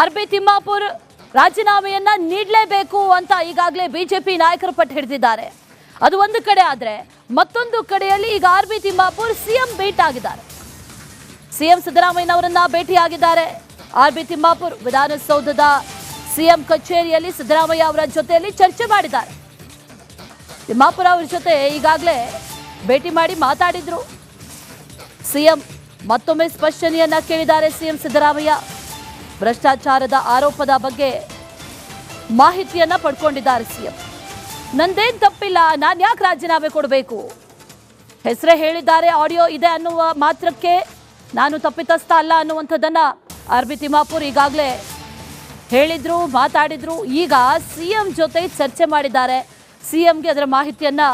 RB. Timmapur ರಾಜೀನಾಮೆಯನ್ನ ನೀಡಲೇಬೇಕು ಅಂತ ಈಗಾಗಲೇ ಬಿಜೆಪಿ ನಾಯಕರು ಪಟ್ಟು ಹಿಡಿದಿದ್ದಾರೆ. ಅದು ಒಂದು ಕಡೆ ಆದ್ರೆ ಮತ್ತೊಂದು ಕಡೆಯಲ್ಲಿ ಈಗ ಆರ್.ಬಿ. ತಿಮ್ಮಾಪುರ್ ಸಿಎಂ ಭೇಟಿ ಆಗಿದ್ದಾರೆ. ಸಿಎಂ ಸಿದ್ದರಾಮಯ್ಯನವರನ್ನ ಭೇಟಿಯಾಗಿದ್ದಾರೆ. ಆರ್.ಬಿ. ತಿಮ್ಮಾಪುರ್ ವಿಧಾನಸೌಧದ ಸಿಎಂ ಕಚೇರಿಯಲ್ಲಿ ಸಿದ್ದರಾಮಯ್ಯ ಅವರ ಜೊತೆಯಲ್ಲಿ ಚರ್ಚೆ ಮಾಡಿದ್ದಾರೆ. ತಿಮ್ಮಾಪುರ್ ಅವರ ಜೊತೆ ಈಗಾಗಲೇ ಭೇಟಿ ಮಾಡಿ ಮಾತಾಡಿದ್ರು. ಸಿಎಂ ಮತ್ತೊಮ್ಮೆ ಸ್ಪಷ್ಟನೆಯನ್ನ ಕೇಳಿದ್ದಾರೆ. ಸಿಎಂ ಸಿದ್ದರಾಮಯ್ಯ ಭ್ರಷ್ಟಾಚಾರದ ಆರೋಪದ ಬಗ್ಗೆ ಮಾಹಿತಿಯನ್ನ ಪಡ್ಕೊಂಡಿದ್ದಾರೆ. ಸಿಎಂ ನಂದೇನ್ ತಪ್ಪಿಲ್ಲ, ನಾನು ಯಾಕೆ ರಾಜೀನಾಮೆ ಕೊಡಬೇಕು, ಹೆಸರೇ ಹೇಳಿದ್ದಾರೆ, ಆಡಿಯೋ ಇದೆ ಅನ್ನುವ ಮಾತ್ರಕ್ಕೆ ನಾನು ತಪ್ಪಿತಸ್ಥ ಅಲ್ಲ ಅನ್ನುವಂಥದ್ದನ್ನ ಆರ್.ಬಿ. ತಿಮ್ಮಾಪುರ್ ಈಗಾಗಲೇ ಹೇಳಿದ್ರು, ಮಾತಾಡಿದ್ರು. ಈಗ ಸಿಎಂ ಜೊತೆ ಚರ್ಚೆ ಮಾಡಿದ್ದಾರೆ. ಸಿಎಂಗೆ ಅದರ ಮಾಹಿತಿಯನ್ನ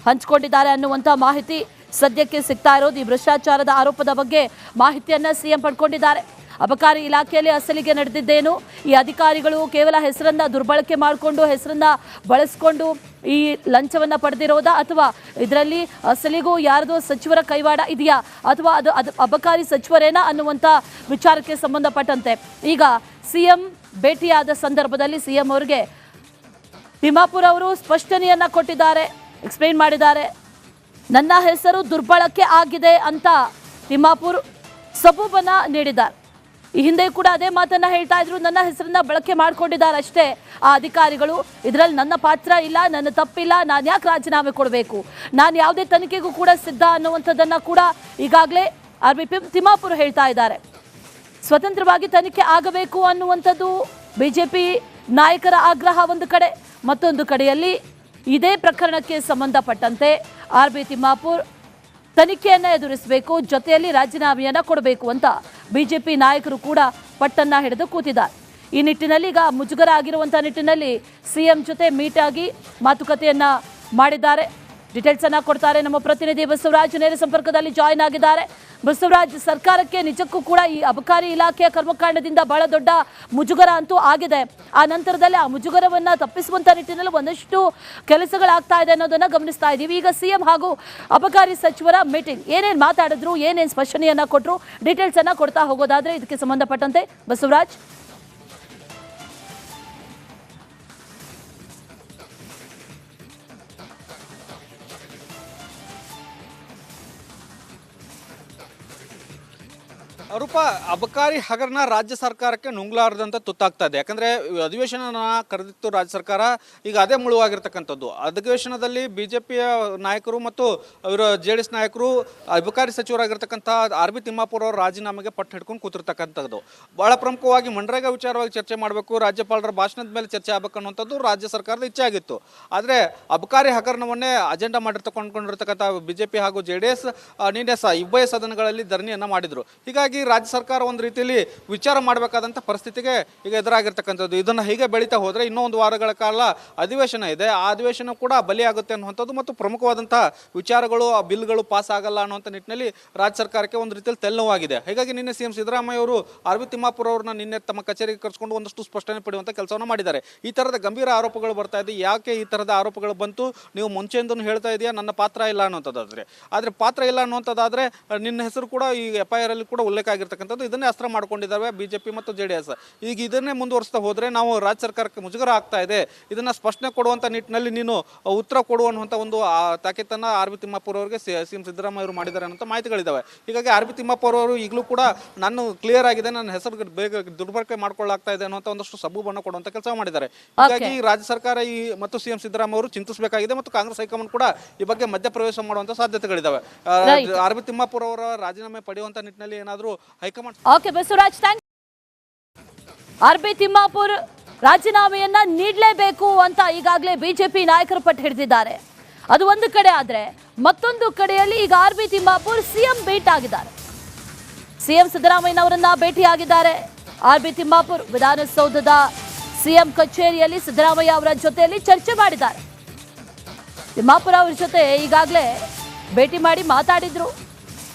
ಹಂಚಿಕೊಂಡಿದ್ದಾರೆ ಅನ್ನುವಂಥ ಮಾಹಿತಿ ಸದ್ಯಕ್ಕೆ ಸಿಗ್ತಾ ಇರೋದು. ಈ ಭ್ರಷ್ಟಾಚಾರದ ಆರೋಪದ ಬಗ್ಗೆ ಮಾಹಿತಿಯನ್ನ ಸಿಎಂ ಪಡ್ಕೊಂಡಿದ್ದಾರೆ. ಅಬಕಾರಿ ಇಲಾಖೆಯಲ್ಲಿ ಅಸಲಿಗೆ ನಡೆದಿದ್ದೇನು, ಈ ಅಧಿಕಾರಿಗಳು ಕೇವಲ ಹೆಸರನ್ನ ದುರ್ಬಳಕೆ ಮಾಡಿಕೊಂಡು ಹೆಸರನ್ನ ಬಳಸಿಕೊಂಡು ಈ ಲಂಚವನ್ನ ಪಡೆದಿರೋದಾ, ಅಥವಾ ಇದರಲ್ಲಿ ಅಸಲಿಗೂ ಯಾರದೋ ಸಚಿವರ ಕೈವಾಡ ಇದೆಯಾ, ಅಥವಾ ಅದು ಅಬಕಾರಿ ಸಚಿವರೇನಾ ಅನ್ನುವಂಥ ವಿಚಾರಕ್ಕೆ ಸಂಬಂಧಪಟ್ಟಂತೆ ಈಗ ಸಿಎಂ ಭೇಟಿಯಾದ ಸಂದರ್ಭದಲ್ಲಿ ಸಿಎಂ ಅವರಿಗೆ ತಿಮ್ಮಾಪುರ್ ಅವರು ಸ್ಪಷ್ಟನೆಯನ್ನ ಕೊಟ್ಟಿದ್ದಾರೆ, ಎಕ್ಸ್ಪ್ಲೈನ್ ಮಾಡಿದ್ದಾರೆ. ನನ್ನ ಹೆಸರು ದುರ್ಬಳಕೆ ಆಗಿದೆ ಅಂತ ತಿಮ್ಮಾಪುರ್ ಸಬೂಬನ್ನ ನೀಡಿದ್ದಾರೆ. ಈ ಹಿಂದೆ ಕೂಡ ಅದೇ ಮಾತನ್ನ ಹೇಳ್ತಾ ಇದ್ರು, ನನ್ನ ಹೆಸರನ್ನ ಬಳಕೆ ಮಾಡ್ಕೊಂಡಿದ್ದಾರೆ ಅಷ್ಟೇ ಆ ಅಧಿಕಾರಿಗಳು, ಇದರಲ್ಲಿ ನನ್ನ ಪಾತ್ರ ಇಲ್ಲ, ನನ್ನ ತಪ್ಪಿಲ್ಲ, ನಾನು ಯಾಕೆ ರಾಜೀನಾಮೆ ಕೊಡಬೇಕು, ನಾನು ಯಾವುದೇ ತನಿಖೆಗೂ ಕೂಡ ಸಿದ್ಧ ಅನ್ನುವಂಥದ್ದನ್ನ ಕೂಡ ಈಗಾಗಲೇ ಆರ್.ಬಿ. ತಿಮ್ಮಾಪುರ್ ಹೇಳ್ತಾ ಇದ್ದಾರೆ. ಸ್ವತಂತ್ರವಾಗಿ ತನಿಖೆ ಆಗಬೇಕು ಅನ್ನುವಂಥದ್ದು ಬಿಜೆಪಿ ನಾಯಕರ ಆಗ್ರಹ ಒಂದು ಕಡೆ, ಮತ್ತೊಂದು ಕಡೆಯಲ್ಲಿ ಇದೇ ಪ್ರಕರಣಕ್ಕೆ ಸಂಬಂಧಪಟ್ಟಂತೆ ಆರ್.ಬಿ. ತಿಮ್ಮಾಪುರ್ ತನಿಖೆಯನ್ನ ಎದುರಿಸಬೇಕು, ಜೊತೆಯಲ್ಲಿ ರಾಜೀನಾಮೆಯನ್ನ ಕೊಡಬೇಕು ಅಂತ ಬಿಜೆಪಿ ನಾಯಕರು ಕೂಡ ಪಟ್ಟನ್ನ ಹಿಡಿದು ಕೂತಿದ್ದಾರೆ. ಈ ನಿಟ್ಟಿನಲ್ಲಿ ಈಗ ಮುಜುಗರ ಆಗಿರುವಂತಹ ನಿಟ್ಟಿನಲ್ಲಿ ಸಿಎಂ ಜೊತೆ ಮೀಟ್ ಆಗಿ ಮಾತುಕತೆಯನ್ನ ಮಾಡಿದ್ದಾರೆ. ಡೀಟೇಲ್ಸ್ ಅನ್ನ ಕೊಡ್ತಾರೆ ನಮ್ಮ ಪ್ರತಿನಿಧಿ ಬಸವರಾಜ್, ನೇರ ಸಂಪರ್ಕದಲ್ಲಿ ಜಾಯಿನ್ ಆಗಿದ್ದಾರೆ. ಬಸವರಾಜ್, ಸರ್ಕಾರಕ್ಕೆ ನಿಜಕ್ಕೂ ಕೂಡ ಈ ಅಬಕಾರಿ ಇಲಾಖೆಯ ಕರ್ಮಕಾಂಡದಿಂದ ಬಹಳ ದೊಡ್ಡ ಮುಜುಗರ ಅಂತೂ ಆಗಿದೆ. ಆ ನಂತರದಲ್ಲಿ ಆ ಮುಜುಗರವನ್ನ ತಪ್ಪಿಸುವಂತ ನಿಟ್ಟಿನಲ್ಲಿ ಒಂದಷ್ಟು ಕೆಲಸಗಳಾಗ್ತಾ ಇದೆ ಅನ್ನೋದನ್ನ ಗಮನಿಸ್ತಾ ಇದ್ದೀವಿ. ಈಗ ಸಿಎಂ ಹಾಗೂ ಅಬಕಾರಿ ಸಚಿವರ ಮೀಟಿಂಗ್, ಏನೇನು ಮಾತಾಡಿದ್ರು, ಏನೇನು ಸ್ಪಷ್ಟನೆಯನ್ನ ಕೊಟ್ಟರು, ಡೀಟೇಲ್ಸ್ ಅನ್ನ ಕೊಡ್ತಾ ಹೋಗೋದಾದ್ರೆ ಇದಕ್ಕೆ ಸಂಬಂಧಪಟ್ಟಂತೆ ಬಸವರಾಜ್. ರೂಪ ಅಬಕಾರಿ ಹಗರಣ ರಾಜ್ಯ ಸರ್ಕಾರಕ್ಕೆ ನುಂಗ್ಲಾರ್ದಂತ ತುತ್ತಾಗ್ತಾ ಇದೆ. ಯಾಕಂದ್ರೆ ಅಧಿವೇಶನ ಕರೆದಿತ್ತು ರಾಜ್ಯ ಸರ್ಕಾರ, ಈಗ ಅದೇ ಮುಳುವಾಗಿರ್ತಕ್ಕಂಥದ್ದು. ಅಧಿವೇಶನದಲ್ಲಿ ಬಿಜೆಪಿಯ ನಾಯಕರು ಮತ್ತು ಇವರು ಜೆಡಿಎಸ್ ನಾಯಕರು ಅಬಕಾರಿ ಸಚಿವರಾಗಿರ್ತಕ್ಕಂಥ ಆರ್.ಬಿ. ತಿಮ್ಮಾಪುರ್ ಅವರ ರಾಜೀನಾಮೆಗೆ ಪಟ್ಟು ಹಿಡ್ಕೊಂಡು ಕೂತಿರ್ತಕ್ಕಂಥದ್ದು. ಬಹಳ ಪ್ರಮುಖವಾಗಿ ಮನ್ರೇಗಾ ವಿಚಾರವಾಗಿ ಚರ್ಚೆ ಮಾಡಬೇಕು, ರಾಜ್ಯಪಾಲರ ಭಾಷಣದ ಮೇಲೆ ಚರ್ಚೆ ಆಗಬೇಕು ಅನ್ನುವಂಥದ್ದು ರಾಜ್ಯ ಸರ್ಕಾರದ ಇಚ್ಛೆ ಆಗಿತ್ತು. ಆದರೆ ಅಬಕಾರಿ ಹಗರಣವನ್ನೇ ಅಜೆಂಡಾ ಮಾಡಿರ್ತಕೊಂಡಿರ್ತಕ್ಕಂಥ ಬಿಜೆಪಿ ಹಾಗೂ ಜೆಡಿಎಸ್ ನಿನ್ನೆ ಉಭಯ ಸದನಗಳಲ್ಲಿ ಧರಣಿಯನ್ನ ಮಾಡಿದ್ರು. ಹೀಗಾಗಿ ರಾಜ್ಯ ಸರ್ಕಾರ ಒಂದು ರೀತಿಯಲ್ಲಿ ವಿಚಾರ ಮಾಡಬೇಕಾದಂಥ ಪರಿಸ್ಥಿತಿಗೆ ಈಗ ಎದುರಾಗಿರ್ತಕ್ಕಂಥದ್ದು. ಇದನ್ನು ಹೀಗೆ ಬೆಳೀತಾ ಹೋದರೆ ಇನ್ನೂ ಒಂದು ವಾರಗಳ ಕಾಲ ಅಧಿವೇಶನ ಇದೆ, ಆ ಅಧಿವೇಶನ ಕೂಡ ಬಲಿಯಾಗುತ್ತೆ ಅನ್ನುವಂಥದ್ದು ಮತ್ತು ಪ್ರಮುಖವಾದಂಥ ವಿಚಾರಗಳು, ಆ ಬಿಲ್ಗಳು ಪಾಸ್ ಆಗಲ್ಲ ಅನ್ನುವಂಥ ನಿಟ್ಟಿನಲ್ಲಿ ರಾಜ್ಯ ಸರ್ಕಾರಕ್ಕೆ ಒಂದು ರೀತಿಯಲ್ಲಿ ತೆಲ್ಲವಾಗಿದೆ. ಹೀಗಾಗಿ ನಿನ್ನೆ ಸಿಎಂ ಸಿದ್ದರಾಮಯ್ಯ ಅವರು ಆರ್.ಬಿ. ತಿಮ್ಮಾಪುರ್ ಅವ್ರನ್ನ ನಿನ್ನೆ ತಮ್ಮ ಕಚೇರಿಗೆ ಕರೆಸ್ಕೊಂಡು ಒಂದಷ್ಟು ಸ್ಪಷ್ಟನೆ ಪಡೆಯುವಂಥ ಕೆಲಸವನ್ನು ಮಾಡಿದ್ದಾರೆ. ಈ ಥರದ ಗಂಭೀರ ಆರೋಪಗಳು ಬರ್ತಾ ಇದೆ, ಯಾಕೆ ಈ ಥರದ ಆರೋಪಗಳು ಬಂತು, ನೀವು ಮುಂಚೆಯಿಂದನೂ ಹೇಳ್ತಾ ಇದೆಯಾ ನನ್ನ ಪಾತ್ರ ಇಲ್ಲ ಅನ್ನುವಂಥದ್ದಾದರೆ, ಆದರೆ ಪಾತ್ರ ಇಲ್ಲ ಅನ್ನುವಂಥದ್ದಾದರೆ ನಿನ್ನ ಹೆಸರು ಕೂಡ ಈ FIR ಅಲ್ಲಿ ಕೂಡ ಉಲ್ಲೇಖ ಆಗಿರ್ತಕ್ಕಂಥದ್ದು. ಇದನ್ನೇ ಅಸ್ತ್ರ ಮಾಡ್ಕೊಂಡಿದ್ದಾವೆ ಬಿಜೆಪಿ ಮತ್ತು ಜೆಡಿಎಸ್. ಈಗ ಇದನ್ನೇ ಮುಂದುವರಿಸ್ತಾ ಹೋದರೆ ನಾವು ರಾಜ್ಯ ಸರ್ಕಾರಕ್ಕೆ ಮುಜುಗರ ಆಗ್ತಾ ಇದೆ, ಇದನ್ನ ಸ್ಪಷ್ಟನೆ ಕೊಡುವಂಥ ನಿಟ್ಟಿನಲ್ಲಿ ನೀನು ಉತ್ತರ ಕೊಡುವಂಥ ಒಂದು ತಾಕೀತನ್ನ ಆರ್.ಬಿ. ತಿಮ್ಮಾಪುರ್ ಅವರಿಗೆ ಸಿಎಂ ಸಿದ್ದರಾಮಯ್ಯ ಅವರು ಮಾಡಿದ್ದಾರೆ ಅನ್ನೋ ಮಾಹಿತಿಗಳಿದ್ದಾವೆ. ಹೀಗಾಗಿ ಆರ್.ಬಿ. ತಿಮ್ಮಾಪುರ್ ಅವರು ಈಗಲೂ ಕೂಡ ನಾನು ಕ್ಲಿಯರ್ ಆಗಿದೆ, ನನ್ನ ಹೆಸರು ಬೇಗ ದುರ್ಬಳಕೆ ಮಾಡ್ಕೊಳ್ಳಾಗ್ತಾ ಇದೆ ಅನ್ನುವಂಥ ಒಂದಷ್ಟು ಸಬೂಬನ್ನು ಕೊಡುವಂಥ ಕೆಲಸ ಮಾಡಿದ್ದಾರೆ. ಹೀಗಾಗಿ ರಾಜ್ಯ ಸರ್ಕಾರ ಮತ್ತು ಸಿಎಂ ಸಿದ್ದರಾಮಯ್ಯ ಅವರು ಚಿಂತಿಸಬೇಕಾಗಿದೆ ಮತ್ತು ಕಾಂಗ್ರೆಸ್ ಹೈಕಮಾಂಡ್ ಕೂಡ ಈ ಬಗ್ಗೆ ಮಧ್ಯಪ್ರವೇಶ ಮಾಡುವಂಥ ಸಾಧ್ಯತೆಗಳಿದ್ದಾವೆ. ಆರ್.ಬಿ. ತಿಮ್ಮಾಪುರ್ ಅವರ ರಾಜೀನಾಮೆ ಪಡೆಯುವಂಥ ನಿಟ್ಟಿನಲ್ಲಿ ಏನಾದರೂ high command. Okay Basavaraj, R B. Timmapur ರಾಜೀನಾಮೆಯನ್ನ ನೀಡಲೇಬೇಕು ಅಂತ ಈಗಾಗಲೇ ಬಿಜೆಪಿ ನಾಯಕರು ಪಟ್ಟು ಹಿಡಿದಿದ್ದಾರೆ. ಅದು ಒಂದು ಕಡೆ ಆದ್ರೆ ಮತ್ತೊಂದು ಕಡೆಯಲ್ಲಿ ಈಗ ಆರ್.ಬಿ. ತಿಮ್ಮಾಪುರ್ ಸಿಎಂ ಭೇಟಿ ಆಗಿದ್ದಾರೆ. ಸಿಎಂ ಸಿದ್ದರಾಮಯ್ಯನವರನ್ನ ಭೇಟಿಯಾಗಿದ್ದಾರೆ. ಆರ್.ಬಿ. ತಿಮ್ಮಾಪುರ್ ವಿಧಾನಸೌಧದ ಸಿಎಂ ಕಚೇರಿಯಲ್ಲಿ ಸಿದ್ದರಾಮಯ್ಯ ಅವರ ಜೊತೆಯಲ್ಲಿ ಚರ್ಚೆ ಮಾಡಿದ್ದಾರೆ. ತಿಮ್ಮಾಪುರ್ ಅವರ ಜೊತೆ ಈಗಾಗಲೇ ಭೇಟಿ ಮಾಡಿ ಮಾತಾಡಿದ್ರು.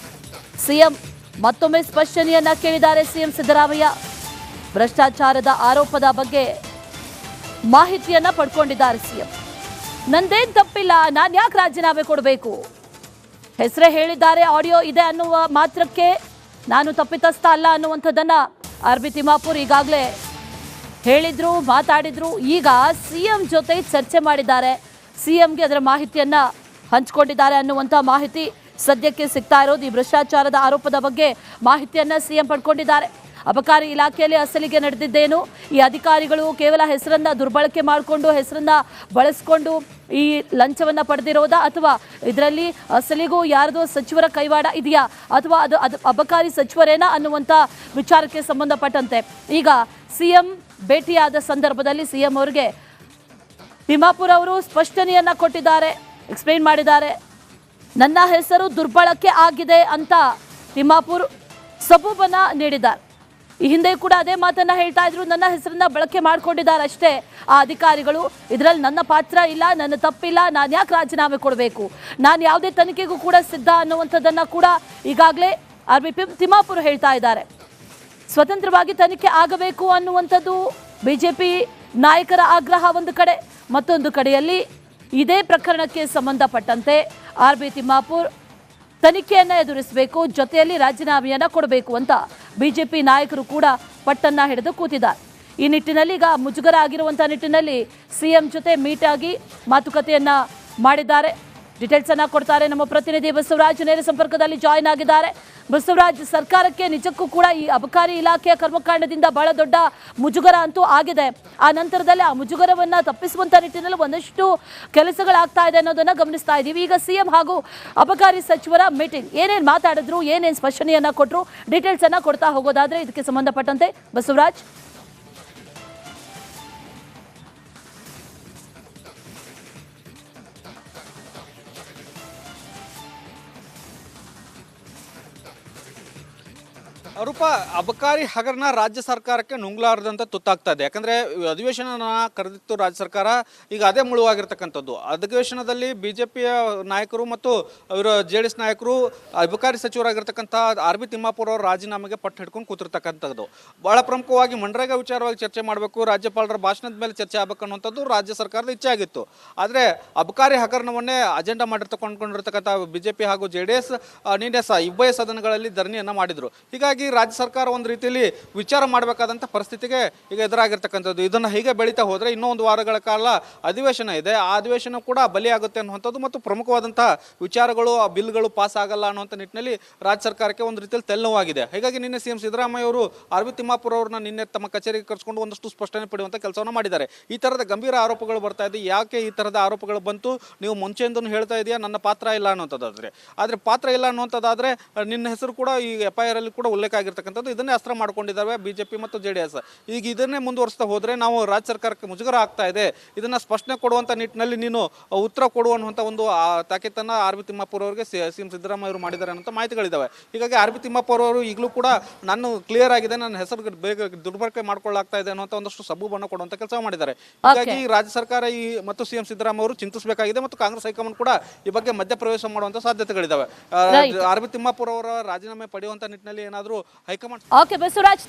ಸಿಎಂ ಮತ್ತೊಮ್ಮೆ ಸ್ಪಷ್ಟನೆಯನ್ನ ಕೇಳಿದ್ದಾರೆ. ಸಿಎಂ ಸಿದ್ದರಾಮಯ್ಯ ಭ್ರಷ್ಟಾಚಾರದ ಆರೋಪದ ಬಗ್ಗೆ ಮಾಹಿತಿಯನ್ನ ಪಡ್ಕೊಂಡಿದ್ದಾರೆ. ಸಿಎಂ ನಂದೇನ್ ತಪ್ಪಿಲ್ಲ, ನಾನು ಯಾಕೆ ರಾಜೀನಾಮೆ ಕೊಡಬೇಕು, ಹೆಸರೇ ಹೇಳಿದ್ದಾರೆ, ಆಡಿಯೋ ಇದೆ ಅನ್ನುವ ಮಾತ್ರಕ್ಕೆ ನಾನು ತಪ್ಪಿತಸ್ಥ ಅಲ್ಲ ಅನ್ನುವಂಥದ್ದನ್ನ ಆರ್.ಬಿ. ತಿಮ್ಮಾಪುರ್ ಈಗಾಗಲೇ ಹೇಳಿದ್ರು, ಮಾತಾಡಿದ್ರು. ಈಗ ಸಿಎಂ ಜೊತೆ ಚರ್ಚೆ ಮಾಡಿದ್ದಾರೆ. ಸಿಎಂಗೆ ಅದರ ಮಾಹಿತಿಯನ್ನ ಹಂಚಿಕೊಂಡಿದ್ದಾರೆ ಅನ್ನುವಂಥ ಮಾಹಿತಿ ಸದ್ಯಕ್ಕೆ ಸಿಗ್ತಾ ಇರೋದು. ಈ ಭ್ರಷ್ಟಾಚಾರದ ಆರೋಪದ ಬಗ್ಗೆ ಮಾಹಿತಿಯನ್ನ ಸಿಎಂ ಪಡ್ಕೊಂಡಿದ್ದಾರೆ. ಅಬಕಾರಿ ಇಲಾಖೆಯಲ್ಲಿ ಅಸಲಿಗೆ ನಡೆದಿದ್ದೇನು, ಈ ಅಧಿಕಾರಿಗಳು ಕೇವಲ ಹೆಸರನ್ನ ದುರ್ಬಳಕೆ ಮಾಡಿಕೊಂಡು ಹೆಸರನ್ನ ಬಳಸ್ಕೊಂಡು ಈ ಲಂಚವನ್ನ ಪಡೆದಿರೋದಾ, ಅಥವಾ ಇದರಲ್ಲಿ ಅಸಲಿಗೂ ಯಾರದೋ ಸಚಿವರ ಕೈವಾಡ ಇದೆಯಾ, ಅಥವಾ ಅದು ಅಬಕಾರಿ ಸಚಿವರೇನಾ ಅನ್ನುವಂಥ ವಿಚಾರಕ್ಕೆ ಸಂಬಂಧಪಟ್ಟಂತೆ ಈಗ ಸಿಎಂ ಭೇಟಿಯಾದ ಸಂದರ್ಭದಲ್ಲಿ ಸಿಎಂ ಅವರಿಗೆ ತಿಮ್ಮಾಪುರ್ ಅವರು ಸ್ಪಷ್ಟನೆಯನ್ನ ಕೊಟ್ಟಿದ್ದಾರೆ, ಎಕ್ಸ್ಪ್ಲೈನ್ ಮಾಡಿದ್ದಾರೆ. ನನ್ನ ಹೆಸರು ದುರ್ಬಳಕೆ ಆಗಿದೆ ಅಂತ ತಿಮ್ಮಾಪುರ್ ಸಬೂಬನ್ನ ನೀಡಿದ್ದಾರೆ. ಈ ಹಿಂದೆ ಕೂಡ ಅದೇ ಮಾತನ್ನ ಹೇಳ್ತಾ ಇದ್ರು, ನನ್ನ ಹೆಸರನ್ನ ಬಳಕೆ ಮಾಡ್ಕೊಂಡಿದ್ದಾರೆ ಅಷ್ಟೇ ಆ ಅಧಿಕಾರಿಗಳು, ಇದರಲ್ಲಿ ನನ್ನ ಪಾತ್ರ ಇಲ್ಲ, ನನ್ನ ತಪ್ಪಿಲ್ಲ, ನಾನು ಯಾಕೆ ರಾಜೀನಾಮೆ ಕೊಡಬೇಕು, ನಾನು ಯಾವುದೇ ತನಿಖೆಗೂ ಕೂಡ ಸಿದ್ಧ ಅನ್ನುವಂಥದ್ದನ್ನ ಕೂಡ ಈಗಾಗಲೇ RBP ತಿಮ್ಮಾಪುರ್ ಹೇಳ್ತಾ ಇದ್ದಾರೆ. ಸ್ವತಂತ್ರವಾಗಿ ತನಿಖೆ ಆಗಬೇಕು ಅನ್ನುವಂಥದ್ದು ಬಿಜೆಪಿ ನಾಯಕರ ಆಗ್ರಹ ಒಂದು ಕಡೆ, ಮತ್ತೊಂದು ಕಡೆಯಲ್ಲಿ ಇದೇ ಪ್ರಕರಣಕ್ಕೆ ಸಂಬಂಧಪಟ್ಟಂತೆ RB ತಿಮ್ಮಾಪುರ್ ತನಿಖೆಯನ್ನ ಎದುರಿಸಬೇಕು, ಜೊತೆಯಲ್ಲಿ ರಾಜೀನಾಮೆಯನ್ನ ಕೊಡಬೇಕು ಅಂತ ಬಿಜೆಪಿ ನಾಯಕರು ಕೂಡ ಪಟ್ಟನ್ನ ಹಿಡಿದು ಕೂತಿದ್ದಾರೆ. ಈ ನಿಟ್ಟಿನಲ್ಲಿ ಈಗ ಮುಜುಗರ ಆಗಿರುವಂತಹ ನಿಟ್ಟಿನಲ್ಲಿ ಸಿಎಂ ಜೊತೆ ಮೀಟ್ ಆಗಿ ಮಾತುಕತೆಯನ್ನ ಮಾಡಿದ್ದಾರೆ. ಡೀಟೇಲ್ಸ್ ಅನ್ನ ಕೊಡ್ತಾರೆ ನಮ್ಮ ಪ್ರತಿನಿಧಿ ಬಸವರಾಜ್, ನೇರ ಸಂಪರ್ಕದಲ್ಲಿ ಜಾಯಿನ್ ಆಗಿದ್ದಾರೆ. ಬಸವರಾಜ್, ಸರ್ಕಾರಕ್ಕೆ ನಿಜಕ್ಕೂ ಕೂಡ ಈ ಅಬಕಾರಿ ಇಲಾಖೆಯ ಕರ್ಮಕಾಂಡದಿಂದ ಬಹಳ ದೊಡ್ಡ ಮುಜುಗರ ಅಂತೂ ಆಗಿದೆ. ಆ ನಂತರದಲ್ಲಿ ಆ ಮುಜುಗರವನ್ನ ತಪ್ಪಿಸುವಂತ ನಿಟ್ಟಿನಲ್ಲಿ ಒಂದಷ್ಟು ಕೆಲಸಗಳಾಗ್ತಾ ಇದೆ ಅನ್ನೋದನ್ನ ಗಮನಿಸ್ತಾ ಇದ್ದೀವಿ. ಈಗ ಸಿಎಂ ಹಾಗೂ ಅಬಕಾರಿ ಸಚಿವರ ಮೀಟಿಂಗ್, ಏನೇನು ಮಾತಾಡಿದ್ರು, ಏನೇನು ಸ್ಪಷ್ಟನೆಯನ್ನ ಕೊಟ್ಟರು, ಡೀಟೇಲ್ಸ್ ಅನ್ನ ಕೊಡ್ತಾ ಹೋಗೋದಾದ್ರೆ ಇದಕ್ಕೆ ಸಂಬಂಧಪಟ್ಟಂತೆ ಬಸವರಾಜ್. ರೂಪ, ಅಬಕಾರಿ ಹಗರಣ ರಾಜ್ಯ ಸರ್ಕಾರಕ್ಕೆ ನುಂಗ್ಲಾರದಂತ ತುತ್ತಾಗ್ತಾ ಇದೆ. ಯಾಕಂದ್ರೆ ಅಧಿವೇಶನ ಕರೆದಿತ್ತು ರಾಜ್ಯ ಸರ್ಕಾರ, ಈಗ ಅದೇ ಮುಳುವಾಗಿರ್ತಕ್ಕಂಥದ್ದು. ಅಧಿವೇಶನದಲ್ಲಿ ಬಿಜೆಪಿಯ ನಾಯಕರು ಮತ್ತು ಇವರು JDS ನಾಯಕರು ಅಬಕಾರಿ ಸಚಿವರಾಗಿರ್ತಕ್ಕಂಥ RB ತಿಮ್ಮಾಪುರ್ ಅವರ ರಾಜೀನಾಮೆಗೆ ಪಟ್ಟು ಹಿಡ್ಕೊಂಡು ಕೂತಿರ್ತಕ್ಕಂಥದ್ದು. ಬಹಳ ಪ್ರಮುಖವಾಗಿ ಮನ್ರೇಗಾ ವಿಚಾರವಾಗಿ ಚರ್ಚೆ ಮಾಡಬೇಕು, ರಾಜ್ಯಪಾಲರ ಭಾಷಣದ ಮೇಲೆ ಚರ್ಚೆ ಆಗಬೇಕು ಅನ್ನುವಂಥದ್ದು ರಾಜ್ಯ ಸರ್ಕಾರದ ಇಚ್ಛೆ ಆಗಿತ್ತು. ಆದರೆ ಅಬಕಾರಿ ಹಗರಣವನ್ನೇ ಅಜೆಂಡಾ ಮಾಡಿರ್ತಕೊಂಡಿರ್ತಕ್ಕಂಥ ಬಿಜೆಪಿ ಹಾಗೂ JDS ನಿನ್ನೆ ಉಭಯ ಸದನಗಳಲ್ಲಿ ಧರಣಿಯನ್ನ ಮಾಡಿದ್ರು. ಹೀಗಾಗಿ ರಾಜ್ಯ ಸರ್ಕಾರ ಒಂದು ರೀತಿಯಲ್ಲಿ ವಿಚಾರ ಮಾಡಬೇಕಾದಂಥ ಪರಿಸ್ಥಿತಿಗೆ ಈಗ ಎದುರಾಗಿರ್ತಕ್ಕಂಥದ್ದು. ಇದನ್ನು ಹೀಗೆ ಬೆಳೀತಾ ಹೋದರೆ ಇನ್ನೂ ಒಂದು ವಾರಗಳ ಕಾಲ ಅಧಿವೇಶನ ಇದೆ, ಆ ಅಧಿವೇಶನ ಕೂಡ ಬಲಿಯಾಗುತ್ತೆ ಅನ್ನುವಂಥದ್ದು ಮತ್ತು ಪ್ರಮುಖವಾದಂಥ ವಿಚಾರಗಳು, ಆ ಬಿಲ್ಗಳು ಪಾಸ್ ಆಗಲ್ಲ ಅನ್ನುವಂಥ ನಿಟ್ಟಿನಲ್ಲಿ ರಾಜ್ಯ ಸರ್ಕಾರಕ್ಕೆ ಒಂದು ರೀತಿಯಲ್ಲಿ ತೆಲ್ಲವಾಗಿದೆ. ಹೀಗಾಗಿ ನಿನ್ನೆ CM ಸಿದ್ದರಾಮಯ್ಯ ಅವರು RB ತಿಮ್ಮಾಪುರ್ ಅವ್ರನ್ನ ನಿನ್ನೆ ತಮ್ಮ ಕಚೇರಿಗೆ ಕರೆಸ್ಕೊಂಡು ಒಂದಷ್ಟು ಸ್ಪಷ್ಟನೆ ಪಡೆಯುವಂಥ ಕೆಲಸವನ್ನು ಮಾಡಿದ್ದಾರೆ. ಈ ಥರದ ಗಂಭೀರ ಆರೋಪಗಳು ಬರ್ತಾ ಇದೆ, ಯಾಕೆ ಈ ಥರದ ಆರೋಪಗಳು ಬಂತು, ನೀವು ಮುಂಚೆಯಿಂದನೂ ಹೇಳ್ತಾ ಇದೆಯಾ ನನ್ನ ಪಾತ್ರ ಇಲ್ಲ ಅನ್ನುವಂಥದ್ದಾದರೆ, ಆದರೆ ಪಾತ್ರ ಇಲ್ಲ ಅನ್ನುವಂಥದ್ದಾದರೆ ನಿನ್ನ ಹೆಸರು ಕೂಡ ಈ FIR ಅಲ್ಲಿ ಕೂಡ ಉಲ್ಲೇಖ ಆಗಿರ್ತಕ್ಕಂಥದ್ದು. ಇದನ್ನೇ ಅಸ್ತ್ರ ಮಾಡ್ಕೊಂಡಿದ್ದಾವೆ ಬಿಜೆಪಿ ಮತ್ತು JDS. ಈಗ ಇದನ್ನೇ ಮುಂದುವರಿಸ್ತಾ ಹೋದರೆ ನಾವು ರಾಜ್ಯ ಸರ್ಕಾರಕ್ಕೆ ಮುಜುಗರ ಆಗ್ತಾ ಇದೆ, ಇದನ್ನ ಸ್ಪಷ್ಟನೆ ಕೊಡುವಂಥ ನಿಟ್ಟಿನಲ್ಲಿ ನೀನು ಉತ್ತರ ಕೊಡುವಂಥ ಒಂದು ತಾಕೀತನ್ನ RB ತಿಮ್ಮಾಪುರ್ ಅವರಿಗೆ CM ಸಿದ್ದರಾಮಯ್ಯ ಅವರು ಮಾಡಿದ್ದಾರೆ ಅನ್ನೋ ಮಾಹಿತಿಗಳಿದ್ದಾವೆ. ಹೀಗಾಗಿ RB ತಿಮ್ಮಾಪುರ್ ಅವರು ಈಗಲೂ ಕೂಡ ನಾನು ಕ್ಲಿಯರ್ ಆಗಿದೆ, ನನ್ನ ಹೆಸರು ಬೇಗ ದುರ್ಬಳಕೆ ಮಾಡ್ಕೊಳ್ಳಾಗ್ತಾ ಇದೆ ಅನ್ನುವಂಥ ಒಂದಷ್ಟು ಸಬೂಬನ್ನು ಕೊಡುವಂಥ ಕೆಲಸ ಮಾಡಿದ್ದಾರೆ. ಹೀಗಾಗಿ ರಾಜ್ಯ ಸರ್ಕಾರ ಮತ್ತು CM ಸಿದ್ದರಾಮಯ್ಯ ಅವರು ಚಿಂತಿಸಬೇಕಾಗಿದೆ ಮತ್ತು ಕಾಂಗ್ರೆಸ್ ಹೈಕಮಾಂಡ್ ಕೂಡ ಈ ಬಗ್ಗೆ ಮಧ್ಯಪ್ರವೇಶ ಮಾಡುವಂಥ ಸಾಧ್ಯತೆಗಳಿದ್ದಾವೆ. RB ತಿಮ್ಮಾಪುರ್ ಅವರ ರಾಜೀನಾಮೆ ಪಡೆಯುವಂಥ ನಿಟ್ಟಿನಲ್ಲಿ ಏನಾದರೂ ಹೈಕಮಾಂಡ್. ಓಕೆ ಬಸವರಾಜ್.